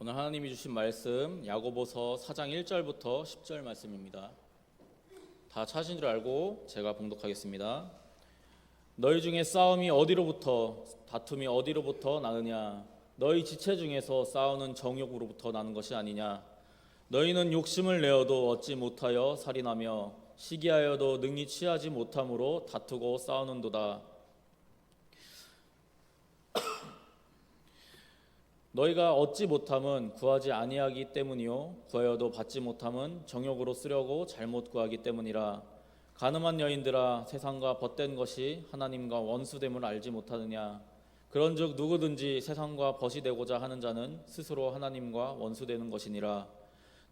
오늘 하나님이 주신 말씀 야고보서 4장 1절부터 10절 말씀입니다. 다 찾으신 줄 알고 제가 봉독하겠습니다. 너희 중에 싸움이 어디로부터 다툼이 어디로부터 나느냐? 너희 지체 중에서 싸우는 정욕으로부터 나는 것이 아니냐? 너희는 욕심을 내어도 얻지 못하여 살인하며 시기하여도 능히 취하지 못함으로 다투고 싸우는도다. 너희가 얻지 못함은 구하지 아니하기 때문이요 구하여도 받지 못함은 정욕으로 쓰려고 잘못 구하기 때문이라. 가늠한 여인들아, 세상과 벗된 것이 하나님과 원수됨을 알지 못하느냐? 그런즉 누구든지 세상과 벗이 되고자 하는 자는 스스로 하나님과 원수되는 것이니라.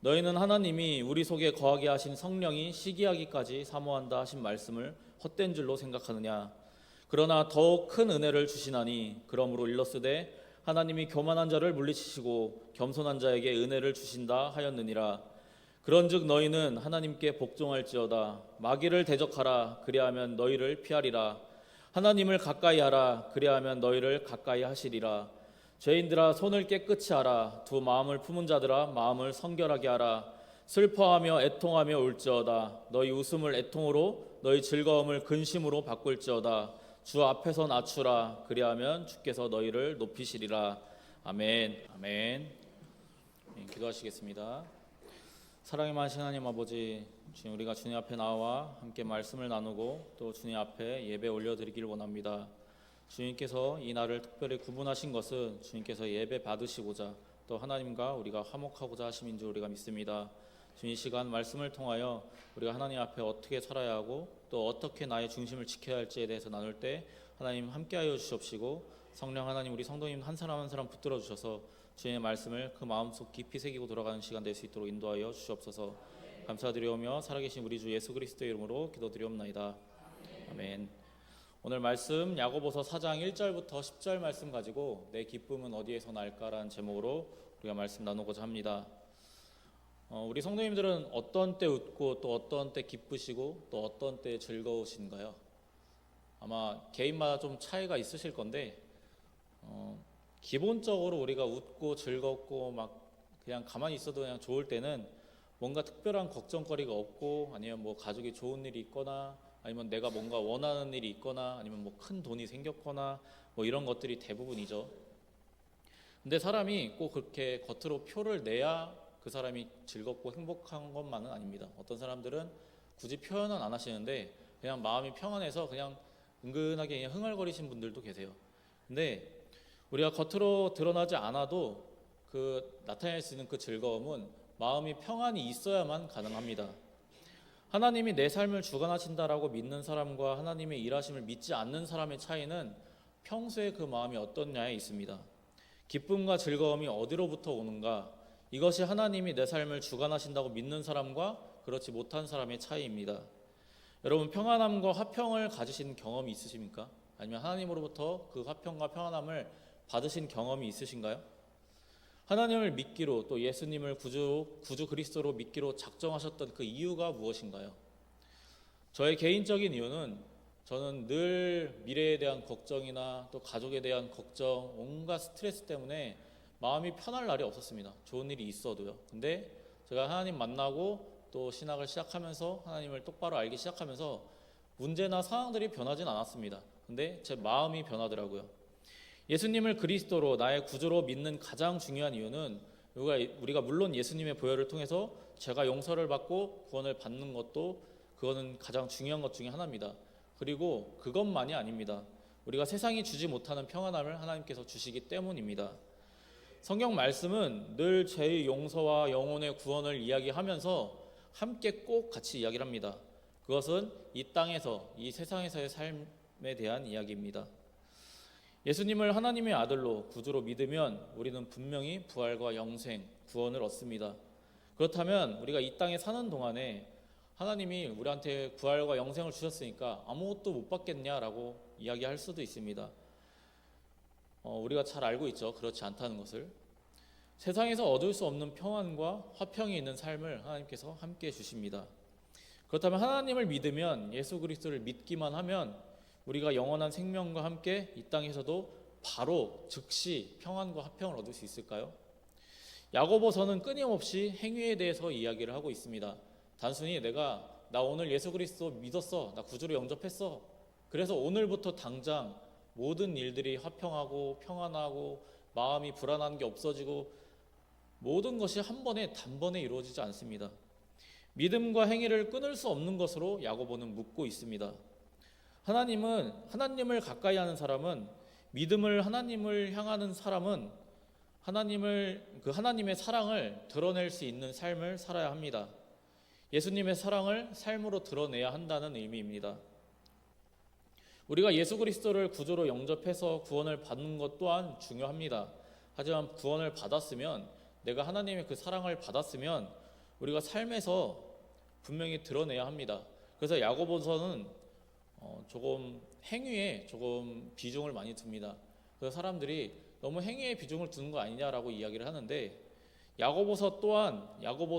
너희는 하나님이 우리 속에 거하게 하신 성령이 시기하기까지 사모한다 하신 말씀을 헛된 줄로 생각하느냐? 그러나 더욱 큰 은혜를 주시나니 그러므로 일렀으되 하나님이 교만한 자를 물리치시고 겸손한 자에게 은혜를 주신다 하였느니라. 그런즉 너희는 하나님께 복종할지어다. 마귀를 대적하라. 그리하면 너희를 피하리라. 하나님을 가까이 하라. 그리하면 너희를 가까이 하시리라. 죄인들아, 손을 깨끗이 하라. 두 마음을 품은 자들아, 마음을 성결하게 하라. 슬퍼하며 애통하며 울지어다. 너희 웃음을 애통으로, 너희 즐거움을 근심으로 바꿀지어다. 주 앞에서 낮추라. 그리하면 주께서 너희를 높이시리라. 아멘. 아멘. 기도하시겠습니다. 사랑이 많으신 하나님 아버지, 주님, 우리가 주님 앞에 나와 함께 말씀을 나누고 또 주님 앞에 예배 올려드리기를 원합니다. 주님께서 이 날을 특별히 구분하신 것은 주님께서 예배 받으시고자 또 하나님과 우리가 화목하고자 하심인 줄 우리가 믿습니다. 주님, 이 시간 말씀을 통하여 우리가 하나님 앞에 어떻게 살아야 하고 또 어떻게 나의 중심을 지켜야 할지에 대해서 나눌 때 하나님 함께하여 주시옵시고, 성령 하나님 우리 성도님 한 사람 한 사람 붙들어 주셔서 주님의 말씀을 그 마음속 깊이 새기고 돌아가는 시간 될 수 있도록 인도하여 주시옵소서. 감사드리오며 살아계신 우리 주 예수 그리스도의 이름으로 기도드리옵나이다. 아멘. 오늘 말씀 야고보서 4장 1절부터 10절 말씀 가지고 내 기쁨은 어디에서 날까라는 제목으로 우리가 말씀 나누고자 합니다. 우리 성도님들은 어떤 때 웃고 또 어떤 때 기쁘시고 또 어떤 때 즐거우신가요? 아마 개인마다 좀 차이가 있으실 건데 기본적으로 우리가 웃고 즐겁고 막 그냥 가만히 있어도 그냥 좋을 때는 뭔가 특별한 걱정거리가 없고, 아니면 뭐 가족이 좋은 일이 있거나, 아니면 내가 뭔가 원하는 일이 있거나, 아니면 뭐 큰 돈이 생겼거나 뭐 이런 것들이 대부분이죠. 근데 사람이 꼭 그렇게 겉으로 표를 내야 그 사람이 즐겁고 행복한 것만은 아닙니다. 어떤 사람들은 굳이 표현은 안 하시는데 그냥 마음이 평안해서 그냥 은근하게 그냥 흥얼거리신 분들도 계세요. 근데 우리가 겉으로 드러나지 않아도 그 나타낼 수 있는 그 즐거움은 마음이 평안이 있어야만 가능합니다. 하나님이 내 삶을 주관하신다라고 믿는 사람과 하나님의 일하심을 믿지 않는 사람의 차이는 평소에 그 마음이 어떻냐에 있습니다. 기쁨과 즐거움이 어디로부터 오는가? 이것이 하나님이 내 삶을 주관하신다고 믿는 사람과 그렇지 못한 사람의 차이입니다. 여러분, 평안함과 화평을 가지신 경험이 있으십니까? 아니면 하나님으로부터 그 화평과 평안함을 받으신 경험이 있으신가요? 하나님을 믿기로 또 예수님을 구주 그리스도로 믿기로 작정하셨던 그 이유가 무엇인가요? 저의 개인적인 이유는 저는 늘 미래에 대한 걱정이나 또 가족에 대한 걱정, 온갖 스트레스 때문에 마음이 편할 날이 없었습니다. 좋은 일이 있어도요. 근데 제가 하나님 만나고 또 신학을 시작하면서 하나님을 똑바로 알기 시작하면서 문제나 상황들이 변하진 않았습니다. 근데 제 마음이 변하더라고요. 예수님을 그리스도로 나의 구주로 믿는 가장 중요한 이유는 우리가 물론 예수님의 보혈을 통해서 죄가 용서를 받고 구원을 받는 것도 그거는 가장 중요한 것 중에 하나입니다. 그리고 그것만이 아닙니다. 우리가 세상이 주지 못하는 평안함을 하나님께서 주시기 때문입니다. 성경 말씀은 늘 죄의 용서와 영혼의 구원을 이야기하면서 함께 꼭 같이 이야기를 합니다. 그것은 이 땅에서, 이 세상에서의 삶에 대한 이야기입니다. 예수님을 하나님의 아들로 구주로 믿으면 우리는 분명히 부활과 영생, 구원을 얻습니다. 그렇다면 우리가 이 땅에 사는 동안에 하나님이 우리한테 부활과 영생을 주셨으니까 아무것도 못 받겠냐라고 이야기할 수도 있습니다. 우리가 잘 알고 있죠. 그렇지 않다는 것을. 세상에서 얻을 수 없는 평안과 화평이 있는 삶을 하나님께서 함께 주십니다. 그렇다면 하나님을 믿으면, 예수 그리스도를 믿기만 하면 우리가 영원한 생명과 함께 이 땅에서도 바로 즉시 평안과 화평을 얻을 수 있을까요? 야고보서는 끊임없이 행위에 대해서 이야기를 하고 있습니다. 단순히 나 오늘 예수 그리스도 믿었어, 나 구주로 영접했어, 그래서 오늘부터 당장 모든 일들이 화평하고 평안하고 마음이 불안한 게 없어지고 모든 것이 한 번에 단번에 이루어지지 않습니다. 믿음과 행위를 끊을 수 없는 것으로 야고보는 묻고 있습니다. 하나님을 가까이 하는 사람은, 믿음을 하나님을 향하는 사람은 하나님의 사랑을 드러낼 수 있는 삶을 살아야 합니다. 예수님의 사랑을 삶으로 드러내야 한다는 의미입니다. 우리가 예수 그리스도를 구주로 영접해서 구원을 받는 것 또한 중요합니다. 하지만 구원을 받았으면, 내가 하나님의 그 사랑을 받았으면 우리가 삶에서 분명히 드러내야 합니다. 그래서 야고보서는 조금 행위에 조금 비중을 많이 둡니다. 그래서 사람들이 너무 행위에 비중을 두는 거 아니냐라고 이야기를 하는데, 야고보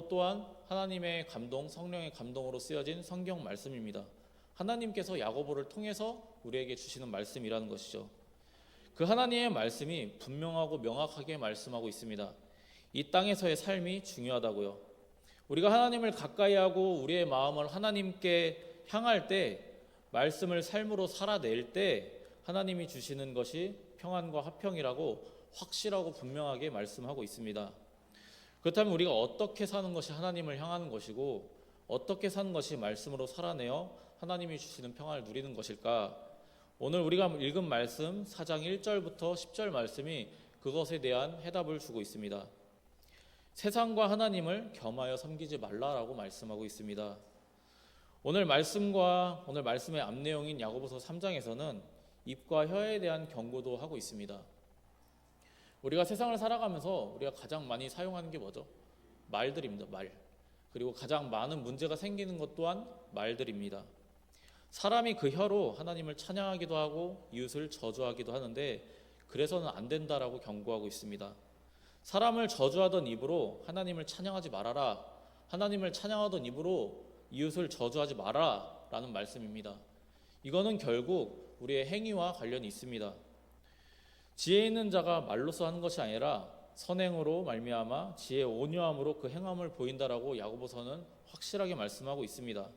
또한 하나님의 감동, 성령의 감동으로 쓰여진 성경 말씀입니다. 하나님께서 야고보를 통해서 우리에게 주시는 말씀이라는 것이죠. 그 하나님의 말씀이 분명하고 명확하게 말씀하고 있습니다. 이 땅에서의 삶이 중요하다고요. 우리가 하나님을 가까이 하고 우리의 마음을 하나님께 향할 때, 말씀을 삶으로 살아낼 때 하나님이 주시는 것이 평안과 화평이라고 확실하고 분명하게 말씀하고 있습니다. 그렇다면 우리가 어떻게 사는 것이 하나님을 향하는 것이고, 어떻게 사는 것이 말씀으로 살아내어 하나님이 주시는 평안을 누리는 것일까? 오늘 우리가 읽은 말씀 4장 1절부터 10절 말씀이 그것에 대한 해답을 주고 있습니다. 세상과 하나님을 겸하여 섬기지 말라라고 말씀하고 있습니다. 오늘 말씀의 앞내용인 야고보서 3장에서는 입과 혀에 대한 경고도 하고 있습니다. 우리가 세상을 살아가면서 우리가 가장 많이 사용하는 게 뭐죠? 말들입니다. 말. 그리고 가장 많은 문제가 생기는 것 또한 말들입니다. 사람이 그 혀로 하나님을 찬양하기도 하고 이웃을 저주하기도 하는데, 그래서는 안 된다라고 경고하고 있습니다. 사람을 저주하던 입으로 하나님을 찬양하지 말아라, 하나님을 찬양하던 입으로 이웃을 저주하지 마라 라는 말씀입니다. 이거는 결국 우리의 행위와 관련이 있습니다. 지혜 있는 자가 말로써 하는 것이 아니라 선행으로 말미암아 지혜의 온유함으로 그 행함을 보인다라고 야고보서는 확실하게 말씀하고 있습니다.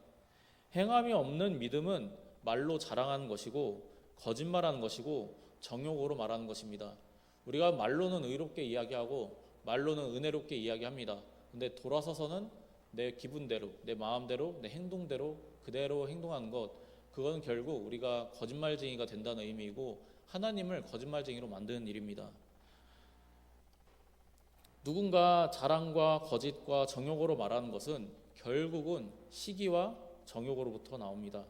행함이 없는 믿음은 말로 자랑하는 것이고 거짓말하는 것이고 정욕으로 말하는 것입니다. 우리가 말로는 의롭게 이야기하고 말로는 은혜롭게 이야기합니다. 근데 돌아서서는 내 기분대로, 내 마음대로, 내 행동대로 그대로 행동하는 것, 그건 결국 우리가 거짓말쟁이가 된다는 의미이고 하나님을 거짓말쟁이로 만드는 일입니다. 누군가 자랑과 거짓과 정욕으로 말하는 것은 결국은 시기와 정욕으로부터 나옵니다.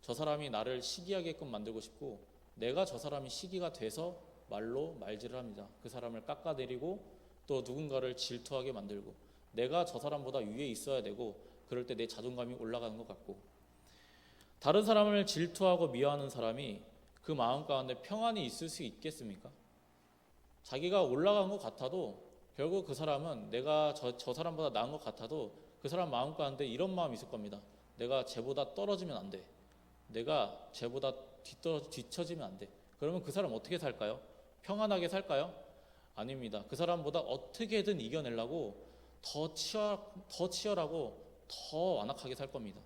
저 사람이 나를 시기하게끔 만들고 싶고, 내가 저 사람이 시기가 돼서 말로 말질을 합니다. 그 사람을 깎아내리고 또 누군가를 질투하게 만들고, 내가 저 사람보다 위에 있어야 되고, 그럴 때 내 자존감이 올라가는 것 같고, 다른 사람을 질투하고 미워하는 사람이 그 마음 가운데 평안이 있을 수 있겠습니까? 자기가 올라간 것 같아도 결국 그 사람은, 내가 저 사람보다 나은 것 같아도 그 사람 마음 가운데 이런 마음이 있을 겁니다. 내가 쟤보다 떨어지면 안 돼. 내가 쟤보다 뒤처지면 안 돼. 그러면 그 사람 어떻게 살까요? 평안하게 살까요? 아닙니다. 그 사람보다 어떻게든 이겨내려고 더 치열하고 더 완악하게 살 겁니다.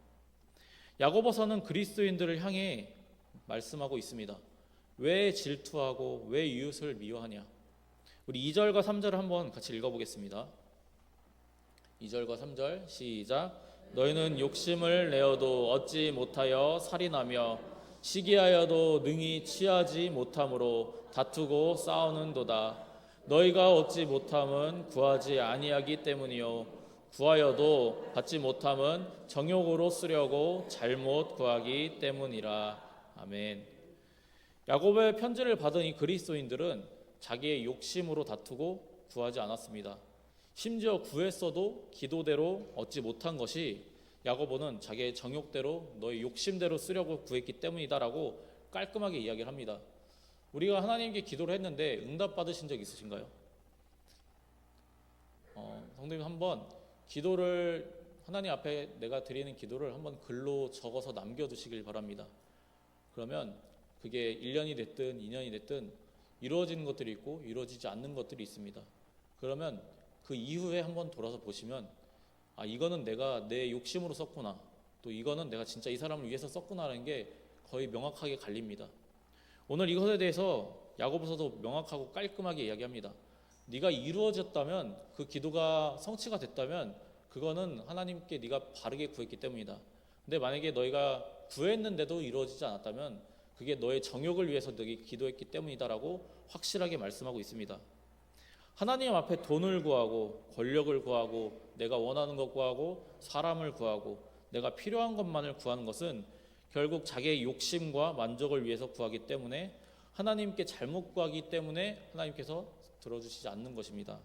야고보서는 그리스도인들을 향해 말씀하고 있습니다. 왜 질투하고 왜 이웃을 미워하냐? 우리 2절과 3절을 한번 같이 읽어보겠습니다. 2절과 3절 시작. 너희는 욕심을 내어도 얻지 못하여 살인하며 시기하여도 능히 취하지 못함으로 다투고 싸우는도다. 너희가 얻지 못함은 구하지 아니하기 때문이요 구하여도 받지 못함은 정욕으로 쓰려고 잘못 구하기 때문이라. 아멘. 야고보의 편지를 받은 이 그리스도인들은 자기의 욕심으로 다투고 구하지 않았습니다. 심지어 구했어도 기도대로 얻지 못한 것이 야고보는 자기의 정욕대로, 너의 욕심대로 쓰려고 구했기 때문이다라고 깔끔하게 이야기를 합니다. 우리가 하나님께 기도를 했는데 응답 받으신 적 있으신가요? 성도님, 한번 기도를, 하나님 앞에 내가 드리는 기도를 한번 글로 적어서 남겨두시길 바랍니다. 그러면 그게 1년이 됐든 2년이 됐든 이루어지는 것들이 있고 이루어지지 않는 것들이 있습니다. 그러면 그 이후에 한번 돌아서 보시면 아, 이거는 내가 내 욕심으로 썼구나, 또 이거는 내가 진짜 이 사람을 위해서 썼구나라는 게 거의 명확하게 갈립니다. 오늘 이것에 대해서 야고보서도 명확하고 깔끔하게 이야기합니다. 네가 이루어졌다면, 그 기도가 성취가 됐다면 그거는 하나님께 네가 바르게 구했기 때문이다. 근데 만약에 너희가 구했는데도 이루어지지 않았다면 그게 너의 정욕을 위해서 너희 기도했기 때문이다라고 확실하게 말씀하고 있습니다. 하나님 앞에 돈을 구하고 권력을 구하고 내가 원하는 것 구하고 사람을 구하고 내가 필요한 것만을 구하는 것은 결국 자기의 욕심과 만족을 위해서 구하기 때문에, 하나님께 잘못 구하기 때문에 하나님께서 들어주시지 않는 것입니다.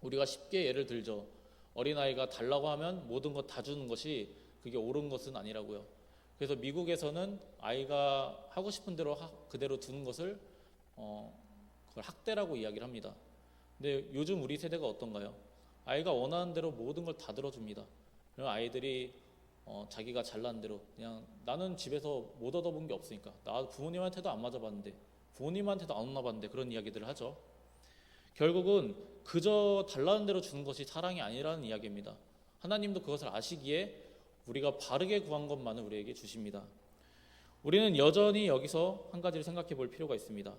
우리가 쉽게 예를 들죠. 어린아이가 달라고 하면 모든 것 다 주는 것이 그게 옳은 것은 아니라고요. 그래서 미국에서는 아이가 하고 싶은 대로 그대로 두는 것을 그걸 학대라고 이야기를 합니다. 근데 요즘 우리 세대가 어떤가요? 아이가 원하는 대로 모든 걸 다 들어줍니다. 그럼 아이들이 자기가 잘난 대로, 그냥 나는 집에서 못 얻어본 게 없으니까, 나 부모님한테도 안 맞아봤는데, 부모님한테도 안 혼나봤는데, 그런 이야기들을 하죠. 결국은 그저 달라는 대로 주는 것이 사랑이 아니라는 이야기입니다. 하나님도 그것을 아시기에 우리가 바르게 구한 것만을 우리에게 주십니다. 우리는 여전히 여기서 한 가지를 생각해 볼 필요가 있습니다.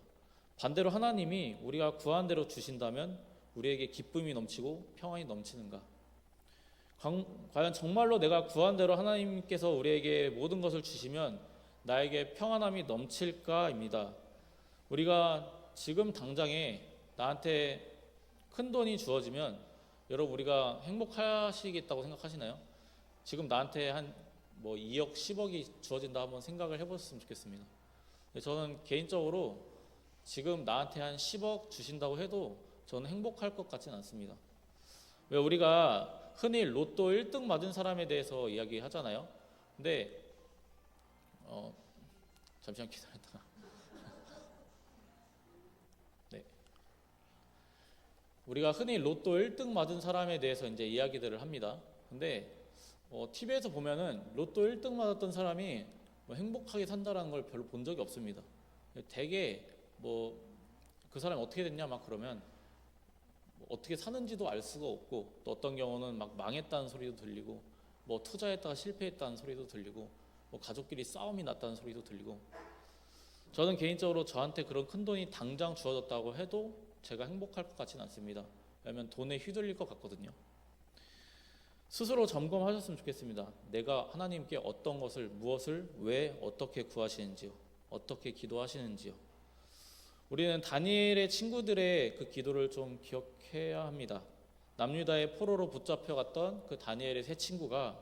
반대로 하나님이 우리가 구한 대로 주신다면 우리에게 기쁨이 넘치고 평안이 넘치는가? 과연 정말로 내가 구한 대로 하나님께서 우리에게 모든 것을 주시면 나에게 평안함이 넘칠까입니다. 우리가 지금 당장에 나한테 큰 돈이 주어지면 여러분 우리가 행복하시겠다고 생각하시나요? 지금 나한테 한 2억, 10억이 주어진다 한번 생각을 해보셨으면 좋겠습니다. 저는 개인적으로 지금 나한테 한 10억 주신다고 해도 저는 행복할 것 같지는 않습니다. 왜 우리가 흔히 로또 1등 맞은 사람에 대해서 이야기하잖아요. 근데 잠시만 기다렸다가 네. 우리가 흔히 로또 1등 맞은 사람에 대해서 이제 이야기들을 합니다. 근데 TV에서 보면은 로또 1등 맞았던 사람이 행복하게 산다라는 걸 별로 본 적이 없습니다. 되게 그 사람이 어떻게 됐냐 막 그러면 어떻게 사는지도 알 수가 없고, 또 어떤 경우는 막 망했다는 소리도 들리고, 투자했다가 실패했다는 소리도 들리고, 가족끼리 싸움이 났다는 소리도 들리고, 저는 개인적으로 저한테 그런 큰 돈이 당장 주어졌다고 해도 제가 행복할 것 같지는 않습니다. 왜냐하면 돈에 휘둘릴 것 같거든요. 스스로 점검하셨으면 좋겠습니다. 내가 하나님께 어떤 것을, 무엇을, 왜, 어떻게 구하시는지요, 어떻게 기도하시는지요. 우리는 다니엘의 친구들의 그 기도를 좀 기억해야 합니다. 남유다의 포로로 붙잡혀갔던 그 다니엘의 세 친구가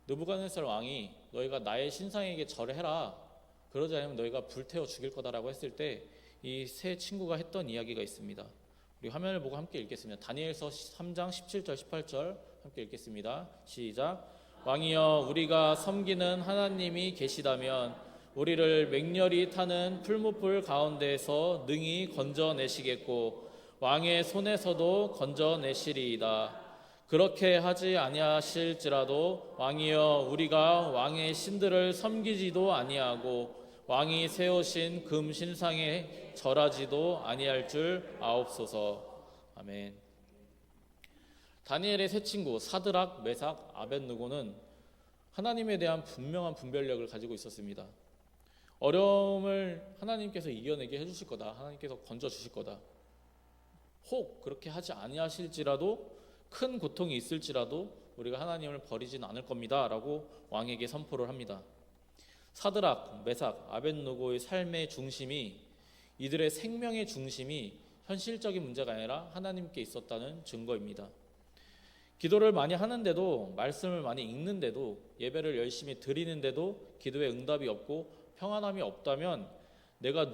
느부갓네살 왕이 너희가 나의 신상에게 절해라, 그러지 않으면 너희가 불태워 죽일 거다라고 했을 때 이 세 친구가 했던 이야기가 있습니다. 우리 화면을 보고 함께 읽겠습니다. 다니엘서 3장 17절 18절 함께 읽겠습니다. 시작. 왕이여, 우리가 섬기는 하나님이 계시다면 우리를 맹렬히 타는 풀무불 가운데에서 능히 건져내시겠고 왕의 손에서도 건져내시리이다. 그렇게 하지 아니하실지라도 왕이여, 우리가 왕의 신들을 섬기지도 아니하고 왕이 세우신 금 신상에 절하지도 아니할 줄 아옵소서. 아멘. 다니엘의 세 친구 사드락, 메삭, 아벳느고는 하나님에 대한 분명한 분별력을 가지고 있었습니다. 어려움을 하나님께서 이겨내게 해주실 거다, 하나님께서 건져주실 거다, 혹 그렇게 하지 아니하실지라도, 큰 고통이 있을지라도 우리가 하나님을 버리지는 않을 겁니다 라고 왕에게 선포를 합니다. 사드락, 메삭, 아벳느고의 삶의 중심이, 이들의 생명의 중심이 현실적인 문제가 아니라 하나님께 있었다는 증거입니다. 기도를 많이 하는데도, 말씀을 많이 읽는데도, 예배를 열심히 드리는데도 기도에 응답이 없고 평안함이 없다면 내가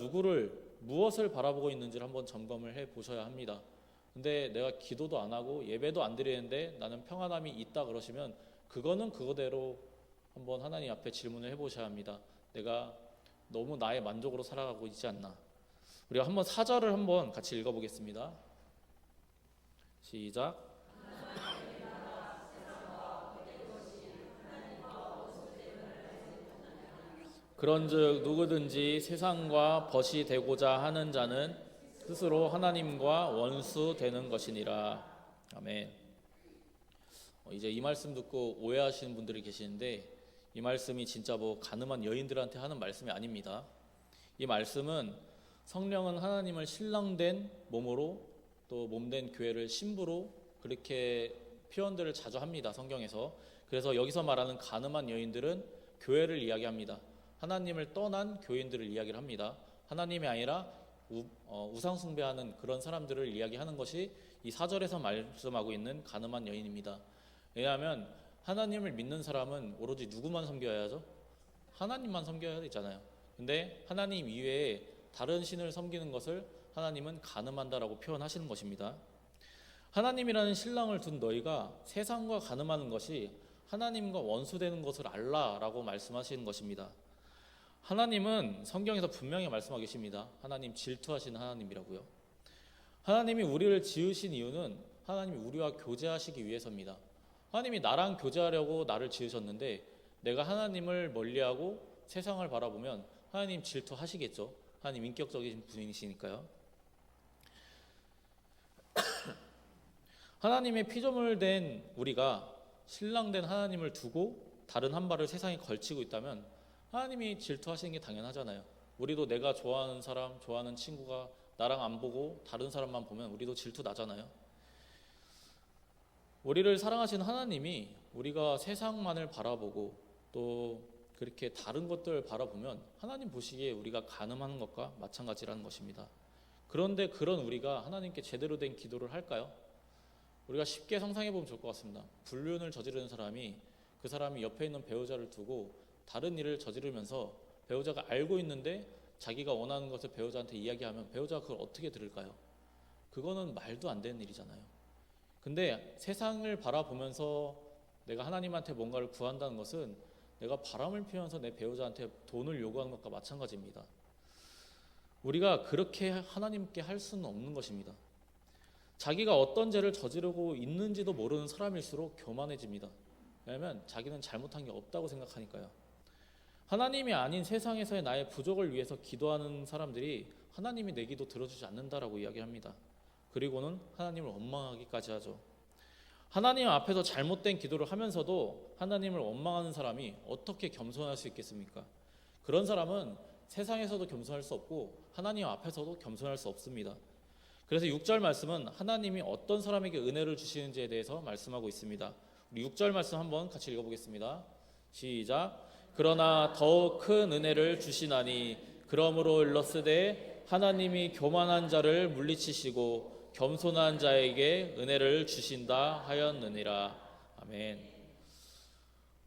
무엇을 바라보고 있는지를 한번 점검을 해 보셔야 합니다. 근데 내가 기도도 안 하고 예배도 안 드리는데 나는 평안함이 있다 그러시면 그거는 그거대로 한번 하나님 앞에 질문을 해보셔야 합니다. 내가 너무 나의 만족으로 살아가고 있지 않나. 우리가 한번 4절을 한번 같이 읽어보겠습니다. 시작. 그런즉 누구든지 세상과 벗이 되고자 하는 자는 스스로 하나님과 원수 되는 것이니라. 아멘. 이제 이 말씀 듣고 오해하시는 분들이 계시는데 이 말씀이 진짜 뭐 가늠한 여인들한테 하는 말씀이 아닙니다. 이 말씀은 성령은 하나님을 신랑된 몸으로 또 몸된 교회를 신부로 그렇게 표현들을 자주 합니다. 성경에서. 그래서 여기서 말하는 가늠한 여인들은 교회를 이야기합니다. 하나님을 떠난 교인들을 이야기를 합니다. 하나님이 아니라 우상 숭배하는 그런 사람들을 이야기하는 것이 이 4절에서 말씀하고 있는 가늠한 여인입니다. 왜냐하면 하나님을 믿는 사람은 오로지 누구만 섬겨야 하죠? 하나님만 섬겨야 되잖아요. 근데 하나님 이외에 다른 신을 섬기는 것을 하나님은 가늠한다라고 표현하시는 것입니다. 하나님이라는 신랑을 둔 너희가 세상과 가늠하는 것이 하나님과 원수되는 것을 알라라고 말씀하시는 것입니다. 하나님은 성경에서 분명히 말씀하고 계십니다. 하나님 질투하시는 하나님이라고요. 하나님이 우리를 지으신 이유는 하나님이 우리와 교제하시기 위해서입니다. 하나님이 나랑 교제하려고 나를 지으셨는데 내가 하나님을 멀리하고 세상을 바라보면 하나님 질투하시겠죠. 하나님 인격적인 분이시니까요. 하나님의 피조물 된 우리가 신랑된 하나님을 두고 다른 한 발을 세상에 걸치고 있다면 하나님이 질투하시는 게 당연하잖아요. 우리도 내가 좋아하는 사람, 좋아하는 친구가 나랑 안 보고 다른 사람만 보면 우리도 질투 나잖아요. 우리를 사랑하시는 하나님이 우리가 세상만을 바라보고 또 그렇게 다른 것들을 바라보면 하나님 보시기에 우리가 간음하는 것과 마찬가지라는 것입니다. 그런데 그런 우리가 하나님께 제대로 된 기도를 할까요? 우리가 쉽게 상상해 보면 좋을 것 같습니다. 불륜을 저지르는 사람이 그 사람이 옆에 있는 배우자를 두고 다른 일을 저지르면서 배우자가 알고 있는데 자기가 원하는 것을 배우자한테 이야기하면 배우자가 그걸 어떻게 들을까요? 그거는 말도 안 되는 일이잖아요. 근데 세상을 바라보면서 내가 하나님한테 뭔가를 구한다는 것은 내가 바람을 피우면서 내 배우자한테 돈을 요구하는 것과 마찬가지입니다. 우리가 그렇게 하나님께 할 수는 없는 것입니다. 자기가 어떤 죄를 저지르고 있는지도 모르는 사람일수록 교만해집니다. 왜냐하면 자기는 잘못한 게 없다고 생각하니까요. 하나님이 아닌 세상에서의 나의 부족을 위해서 기도하는 사람들이 하나님이 내 기도 들어주지 않는다라고 이야기합니다. 그리고는 하나님을 원망하기까지 하죠. 하나님 앞에서 잘못된 기도를 하면서도 하나님을 원망하는 사람이 어떻게 겸손할 수 있겠습니까? 그런 사람은 세상에서도 겸손할 수 없고 하나님 앞에서도 겸손할 수 없습니다. 그래서 6절 말씀은 하나님이 어떤 사람에게 은혜를 주시는지에 대해서 말씀하고 있습니다. 우리 6절 말씀 한번 같이 읽어보겠습니다. 시작. 그러나 더욱 큰 은혜를 주시나니 그러므로 일렀으되 하나님이 교만한 자를 물리치시고 겸손한 자에게 은혜를 주신다 하였느니라. 아멘.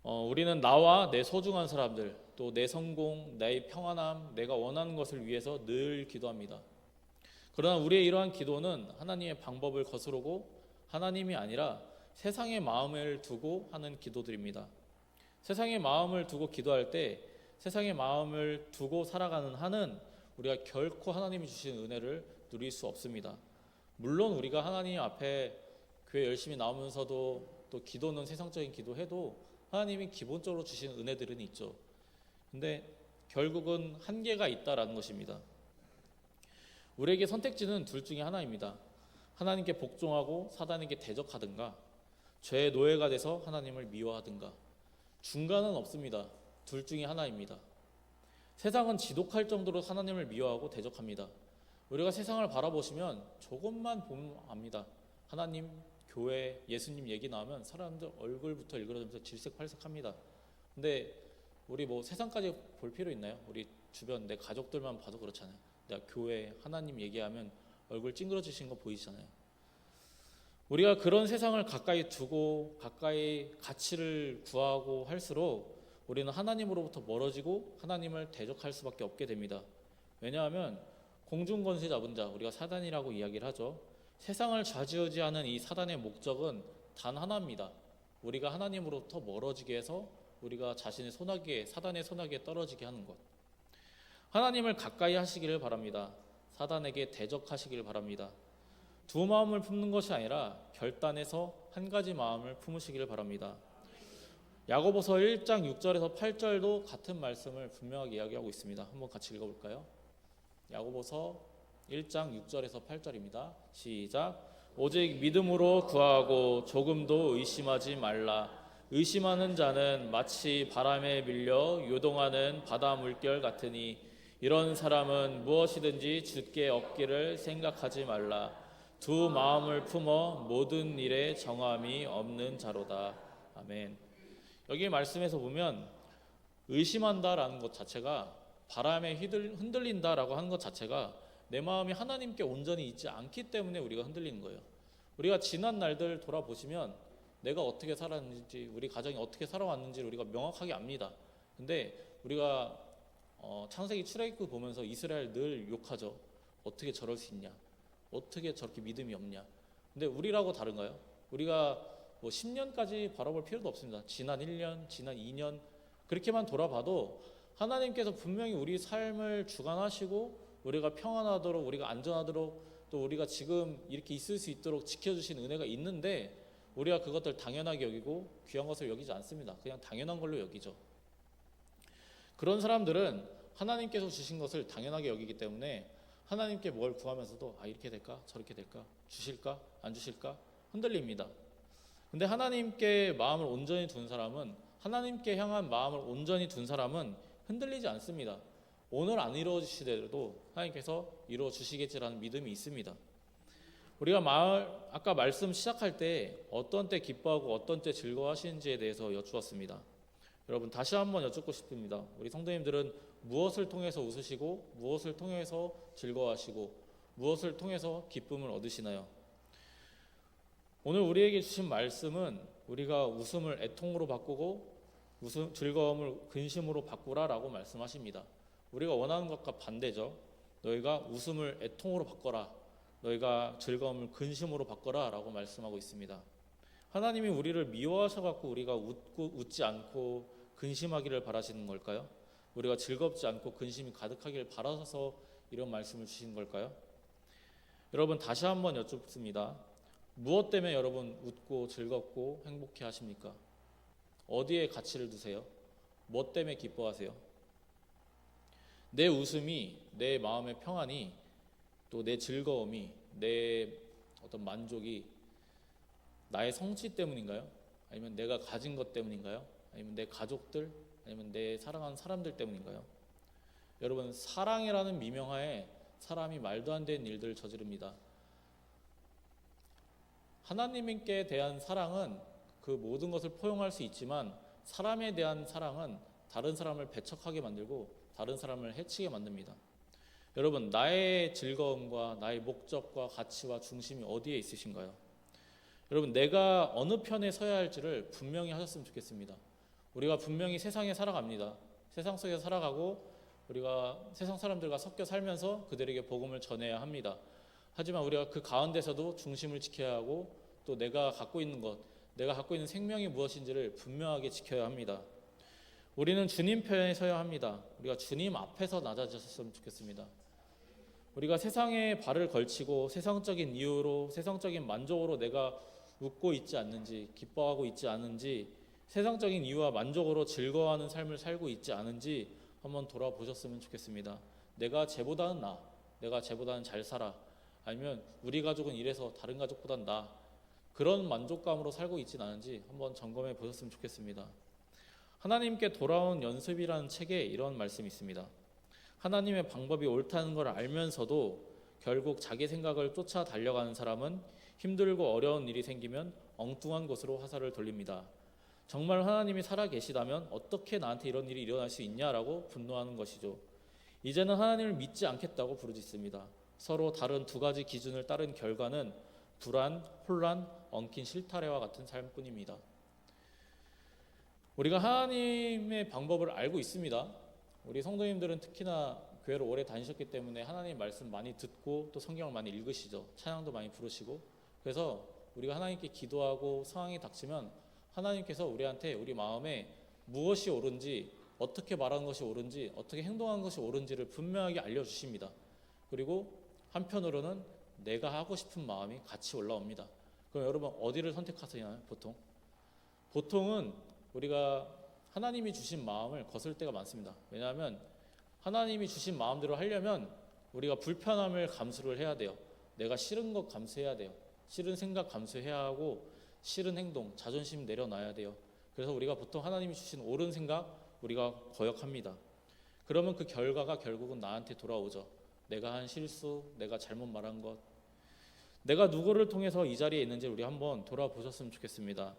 우리는 나와 내 소중한 사람들, 또 내 성공, 내 평안함, 내가 원하는 것을 위해서 늘 기도합니다. 그러나 우리의 이러한 기도는 하나님의 방법을 거스르고 하나님이 아니라 세상의 마음을 두고 하는 기도들입니다. 세상의 마음을 두고 기도할 때 세상의 마음을 두고 살아가는 한은 우리가 결코 하나님이 주신 은혜를 누릴 수 없습니다. 물론 우리가 하나님 앞에 교회 열심히 나오면서도 또 기도는 세상적인 기도해도 하나님이 기본적으로 주신 은혜들은 있죠. 근데 결국은 한계가 있다라는 것입니다. 우리에게 선택지는 둘 중에 하나입니다. 하나님께 복종하고 사단에게 대적하든가 죄의 노예가 돼서 하나님을 미워하든가 중간은 없습니다. 둘 중에 하나입니다. 세상은 지독할 정도로 하나님을 미워하고 대적합니다. 우리가 세상을 바라보시면 조금만 보면 압니다. 하나님, 교회, 예수님 얘기 나오면 사람들 얼굴부터 일그러지면서 질색팔색합니다. 근데 우리 뭐 세상까지 볼 필요 있나요? 우리 주변 내 가족들만 봐도 그렇잖아요. 내가 교회, 하나님 얘기하면 얼굴 찡그러지신 거 보이시잖아요. 우리가 그런 세상을 가까이 두고 가까이 가치를 구하고 할수록 우리는 하나님으로부터 멀어지고 하나님을 대적할 수밖에 없게 됩니다. 왜냐하면 공중권세 잡은 자, 우리가 사단이라고 이야기를 하죠. 세상을 좌지우지하는 이 사단의 목적은 단 하나입니다. 우리가 하나님으로부터 멀어지게 해서 우리가 자신의 소나기에, 사단의 소나기에 떨어지게 하는 것. 하나님을 가까이 하시기를 바랍니다. 사단에게 대적하시기를 바랍니다. 두 마음을 품는 것이 아니라 결단해서 한 가지 마음을 품으시기를 바랍니다. 야고보서 1장 6절에서 8절도 같은 말씀을 분명하게 이야기하고 있습니다. 한번 같이 읽어볼까요? 야고보서 1장 6절에서 8절입니다. 시작. 오직 믿음으로 구하고 조금도 의심하지 말라. 의심하는 자는 마치 바람에 밀려 요동하는 바다 물결 같으니 이런 사람은 무엇이든지 주께 얻기를 생각하지 말라. 두 마음을 품어 모든 일에 정함이 없는 자로다. 아멘. 여기 말씀에서 보면 의심한다라는 것 자체가, 바람에 흔들린다라고 하는 것 자체가 내 마음이 하나님께 온전히 있지 않기 때문에 우리가 흔들리는 거예요. 우리가 지난 날들 돌아보시면 내가 어떻게 살았는지, 우리 가정이 어떻게 살아왔는지를 우리가 명확하게 압니다. 근데 우리가 창세기 출애굽 보면서 이스라엘 늘 욕하죠. 어떻게 저럴 수 있냐, 어떻게 저렇게 믿음이 없냐. 근데 우리라고 다른가요? 우리가 뭐 10년까지 바라볼 필요도 없습니다. 지난 1년, 지난 2년 그렇게만 돌아봐도 하나님께서 분명히 우리 삶을 주관하시고 우리가 평안하도록, 우리가 안전하도록, 또 우리가 지금 이렇게 있을 수 있도록 지켜주신 은혜가 있는데 우리가 그것들 당연하게 여기고 귀한 것을 여기지 않습니다. 그냥 당연한 걸로 여기죠. 그런 사람들은 하나님께서 주신 것을 당연하게 여기기 때문에 하나님께 뭘 구하면서도 이렇게 될까 저렇게 될까, 주실까 안 주실까 흔들립니다. 근데 하나님께 마음을 온전히 둔 사람은, 하나님께 향한 마음을 온전히 둔 사람은 흔들리지 않습니다. 오늘 안 이루어지시더라도 하나님께서 이루어주시겠지라는 믿음이 있습니다. 우리가 아까 말씀 시작할 때 어떤 때 기뻐하고 어떤 때 즐거워하시는지에 대해서 여쭈었습니다. 여러분 다시 한번 여쭙고 싶습니다. 우리 성도님들은 무엇을 통해서 웃으시고 무엇을 통해서 즐거워하시고 무엇을 통해서 기쁨을 얻으시나요? 오늘 우리에게 주신 말씀은 우리가 웃음을 애통으로 바꾸고 즐거움을 근심으로 바꾸라라고 말씀하십니다. 우리가 원하는 것과 반대죠. 너희가 웃음을 애통으로 바꿔라, 너희가 즐거움을 근심으로 바꿔라 라고 말씀하고 있습니다. 하나님이 우리를 미워하셔갖고 우리가 웃지 않고 근심하기를 바라시는 걸까요? 우리가 즐겁지 않고 근심이 가득하기를 바라셔서 이런 말씀을 주신 걸까요? 여러분 다시 한번 여쭙습니다. 무엇 때문에 여러분 웃고 즐겁고 행복해 하십니까? 어디에 가치를 두세요? 뭐 때문에 기뻐하세요? 내 웃음이, 내 마음의 평안이, 또 내 즐거움이, 내 어떤 만족이 나의 성취 때문인가요? 아니면 내가 가진 것 때문인가요? 아니면 내 가족들, 아니면 내 사랑하는 사람들 때문인가요? 여러분 사랑이라는 미명하에 사람이 말도 안 되는 일들을 저지릅니다. 하나님께 대한 사랑은 그 모든 것을 포용할 수 있지만 사람에 대한 사랑은 다른 사람을 배척하게 만들고 다른 사람을 해치게 만듭니다. 여러분 나의 즐거움과 나의 목적과 가치와 중심이 어디에 있으신가요? 여러분 내가 어느 편에 서야 할지를 분명히 하셨으면 좋겠습니다. 우리가 분명히 세상에 살아갑니다. 세상 속에서 살아가고 우리가 세상 사람들과 섞여 살면서 그들에게 복음을 전해야 합니다. 하지만 우리가 그 가운데서도 중심을 지켜야 하고 또 내가 갖고 있는 것, 내가 갖고 있는 생명이 무엇인지를 분명하게 지켜야 합니다. 우리는 주님 편에 서야 합니다. 우리가 주님 앞에서 낮아졌으면 좋겠습니다. 우리가 세상에 발을 걸치고 세상적인 이유로, 세상적인 만족으로 내가 웃고 있지 않는지, 기뻐하고 있지 않은지, 세상적인 이유와 만족으로 즐거워하는 삶을 살고 있지 않은지 한번 돌아보셨으면 좋겠습니다. 내가 쟤보다는 나, 내가 쟤보다는 잘 살아, 아니면 우리 가족은 이래서 다른 가족보다는 나, 그런 만족감으로 살고 있지 않은지 한번 점검해 보셨으면 좋겠습니다. 하나님께 돌아온 연습이라는 책에 이런 말씀이 있습니다. 하나님의 방법이 옳다는 걸 알면서도 결국 자기 생각을 쫓아 달려가는 사람은 힘들고 어려운 일이 생기면 엉뚱한 곳으로 화살을 돌립니다. 정말 하나님이 살아계시다면 어떻게 나한테 이런 일이 일어날 수 있냐라고 분노하는 것이죠. 이제는 하나님을 믿지 않겠다고 부르짖습니다. 서로 다른 두 가지 기준을 따른 결과는 불안, 혼란, 엉킨 실타래와 같은 삶뿐입니다. 우리가 하나님의 방법을 알고 있습니다. 우리 성도님들은 특히나 교회를 오래 다니셨기 때문에 하나님의 말씀 많이 듣고 또 성경을 많이 읽으시죠. 찬양도 많이 부르시고. 그래서 우리가 하나님께 기도하고 상황이 닥치면 하나님께서 우리한테 우리 마음에 무엇이 옳은지, 어떻게 말하는 것이 옳은지, 어떻게 행동하는 것이 옳은지를 분명하게 알려주십니다. 그리고 한편으로는 내가 하고 싶은 마음이 같이 올라옵니다. 그럼 여러분 어디를 선택하시나요? 보통은 우리가 하나님이 주신 마음을 거슬 때가 많습니다. 왜냐하면 하나님이 주신 마음대로 하려면 우리가 불편함을 감수를 해야 돼요. 내가 싫은 것 감수해야 돼요. 싫은 생각 감수해야 하고 싫은 행동, 자존심 내려놔야 돼요. 그래서 우리가 보통 하나님이 주신 옳은 생각 우리가 거역합니다. 그러면 그 결과가 결국은 나한테 돌아오죠. 내가 한 실수, 내가 잘못 말한 것, 내가 누구를 통해서 이 자리에 있는지 우리 한번 돌아보셨으면 좋겠습니다.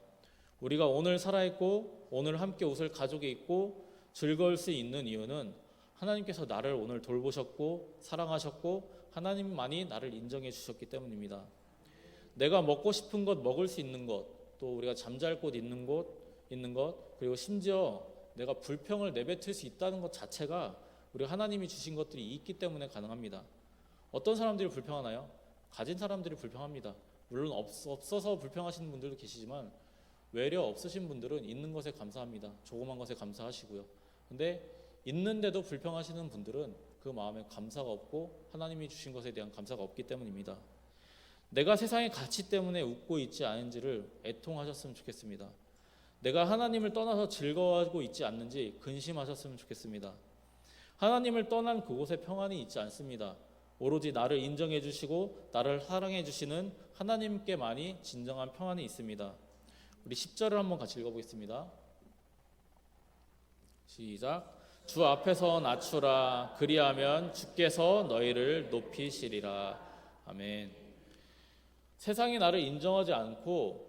우리가 오늘 살아있고 오늘 함께 웃을 가족이 있고 즐거울 수 있는 이유는 하나님께서 나를 오늘 돌보셨고 사랑하셨고 하나님만이 나를 인정해 주셨기 때문입니다. 내가 먹고 싶은 것, 먹을 수 있는 것, 또 우리가 잠잘 곳 있는 것, 그리고 심지어 내가 불평을 내뱉을 수 있다는 것 자체가 우리 하나님이 주신 것들이 있기 때문에 가능합니다. 어떤 사람들이 불평하나요? 가진 사람들이 불평합니다. 물론 없어서 불평하시는 분들도 계시지만 외려 없으신 분들은 있는 것에 감사합니다. 조그만 것에 감사하시고요. 근데 있는데도 불평하시는 분들은 그 마음에 감사가 없고 하나님이 주신 것에 대한 감사가 없기 때문입니다. 내가 세상의 가치 때문에 웃고 있지 않은지를 애통하셨으면 좋겠습니다. 내가 하나님을 떠나서 즐거워하고 있지 않는지 근심하셨으면 좋겠습니다. 하나님을 떠난 그곳에 평안이 있지 않습니다. 오로지 나를 인정해 주시고 나를 사랑해 주시는 하나님께만이 진정한 평안이 있습니다. 우리 10절을 한번 같이 읽어보겠습니다. 시작. 주 앞에서 낮추라. 그리하면 주께서 너희를 높이시리라. 아멘. 세상이 나를 인정하지 않고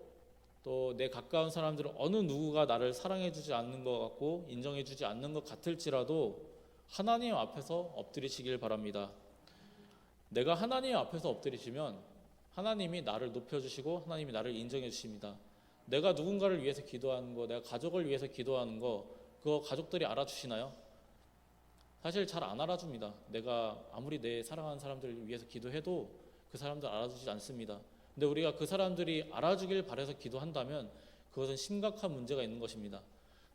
또 내 가까운 사람들은 어느 누구가 나를 사랑해 주지 않는 것 같고 인정해 주지 않는 것 같을지라도 하나님 앞에서 엎드리시길 바랍니다. 내가 하나님 앞에서 엎드리시면 하나님이 나를 높여주시고 하나님이 나를 인정해 주십니다. 내가 누군가를 위해서 기도하는 거, 내가 가족을 위해서 기도하는 거, 그거 가족들이 알아주시나요? 사실 잘 안 알아줍니다. 내가 아무리 내 사랑하는 사람들을 위해서 기도해도 그 사람들 알아주지 않습니다. 근데 우리가 그 사람들이 알아주길 바라서 기도한다면 그것은 심각한 문제가 있는 것입니다.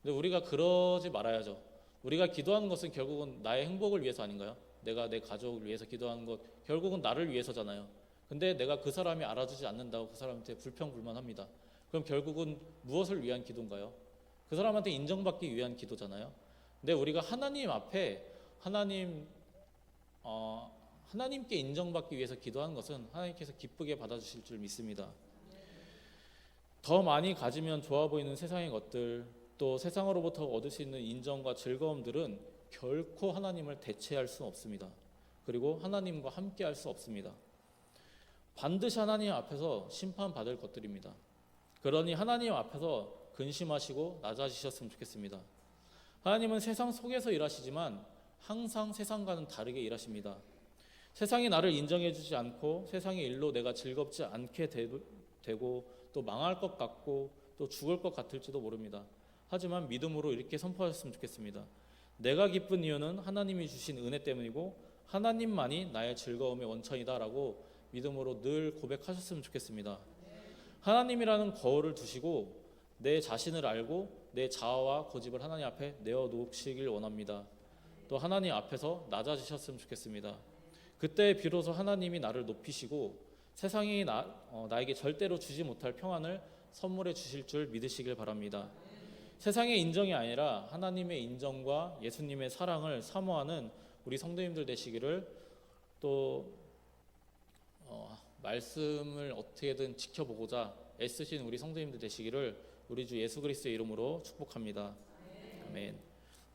근데 우리가 그러지 말아야죠. 우리가 기도하는 것은 결국은 나의 행복을 위해서 아닌가요? 내가 내 가족을 위해서 기도하는 것 결국은 나를 위해서잖아요. 근데 내가 그 사람이 알아주지 않는다고 그 사람한테 불평불만합니다. 그럼 결국은 무엇을 위한 기도인가요? 그 사람한테 인정받기 위한 기도잖아요. 근데 우리가 하나님 앞에 하나님께 인정받기 위해서 기도하는 것은 하나님께서 기쁘게 받아주실 줄 믿습니다. 더 많이 가지면 좋아 보이는 세상의 것들, 또 세상으로부터 얻을 수 있는 인정과 즐거움들은 결코 하나님을 대체할 수 없습니다. 그리고 하나님과 함께 할 수 없습니다. 반드시 하나님 앞에서 심판받을 것들입니다. 그러니 하나님 앞에서 근심하시고 낮아지셨으면 좋겠습니다. 하나님은 세상 속에서 일하시지만 항상 세상과는 다르게 일하십니다. 세상이 나를 인정해 주지 않고 세상의 일로 내가 즐겁지 않게 되고 또 망할 것 같고 또 죽을 것 같을지도 모릅니다. 하지만 믿음으로 이렇게 선포하셨으면 좋겠습니다. 내가 기쁜 이유는 하나님이 주신 은혜 때문이고 하나님만이 나의 즐거움의 원천이다라고 믿음으로 늘 고백하셨으면 좋겠습니다. 하나님이라는 거울을 두시고 내 자신을 알고 내 자아와 고집을 하나님 앞에 내어놓으시길 원합니다. 또 하나님 앞에서 낮아지셨으면 좋겠습니다. 그때 비로소 하나님이 나를 높이시고 세상이 나에게 절대로 주지 못할 평안을 선물해 주실 줄 믿으시길 바랍니다. 세상의 인정이 아니라 하나님의 인정과 예수님의 사랑을 사모하는 우리 성도님들 되시기를, 또 말씀을 어떻게든 지켜보고자 애쓰신 우리 성도님들 되시기를 우리 주 예수 그리스도의 이름으로 축복합니다. 아멘.